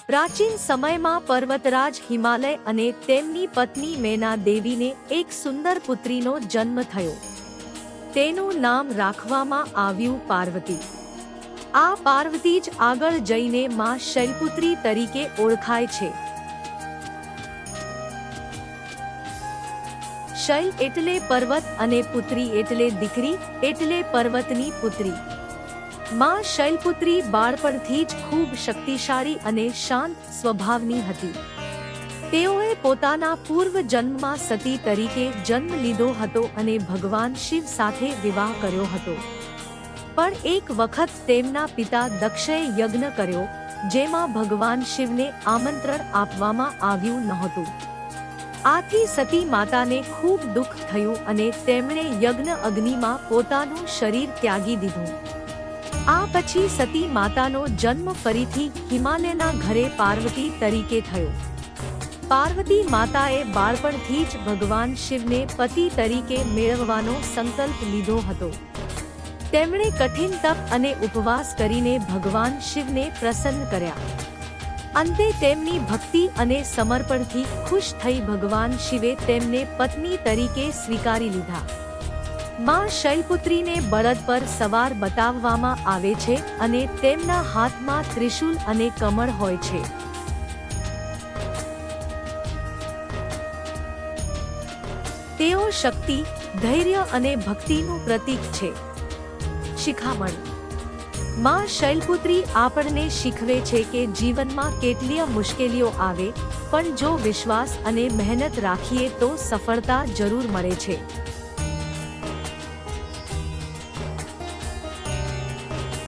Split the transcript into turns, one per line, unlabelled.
પ્રાચીન સમયમાં પર્વતરાજ હિમાલય અને તેમની પત્ની મેના દેવીને એક સુંદર પુત્રીનો જન્મ થયો. તેનું નામ રાખવામાં આવ્યું પાર્વતી. આ પાર્વતી જ આગળ જઈને માં શૈલપુત્રી તરીકે ઓળખાય છે. શૈલ એટલે પર્વત અને પુત્રી એટલે દીકરી, એટલે પર્વતની પુત્રી. માં શૈલપુત્રી બાળપણથી જ ખૂબ શક્તિશાળી અને શાંત સ્વભાવની હતી. તેઓએ પોતાના પૂર્વ જન્મમાં સતી તરીકે જન્મ લીધો હતો અને ભગવાન શિવ સાથે વિવાહ કર્યો હતો. પણ એક વખત તેમના પિતા દક્ષએ યજ્ઞ કર્યો, જેમાં ભગવાન શિવને આમંત્રણ આપવામાં આવ્યું નહોતું. આથી સતી માતાને ખૂબ દુઃખ થયું અને તેમણે યજ્ઞ અગ્નિમાં પોતાનું શરીર ત્યાગી દીધું. આ પછી સતી માતાનો જન્મ ફરીથી હિમાલયના ઘરે પાર્વતી તરીકે થયો. પાર્વતી માતાએ બાળપણથી જ ભગવાન શિવને પતિ તરીકે મેળવવાનો સંકલ્પ લીધો હતો. તેમણે કઠિન તપ અને ઉપવાસ કરીને ભગવાન શિવને પ્રસન્ન કર્યા. અંતે તેમની ભક્તિ અને સમર્પણથી ખુશ થઈ ભગવાન શિવે તેમને પત્ની તરીકે સ્વીકારી લીધા. માં શૈલપુત્રીને બળદ પર સવાર બતાવવામાં આવે છે અને તેમના હાથમાં ત્રિશૂલ અને કમળ હોય છે. તેઓ શક્તિ, ધૈર્ય અને ભક્તિનું પ્રતીક છે. શિખામણ. માં શૈલપુત્રી આપણને શીખવે છે કે જીવનમાં કેટલીય મુશ્કેલીઓ આવે, પણ જો વિશ્વાસ અને મહેનત રાખીએ તો સફળતા જરૂર મળે છે.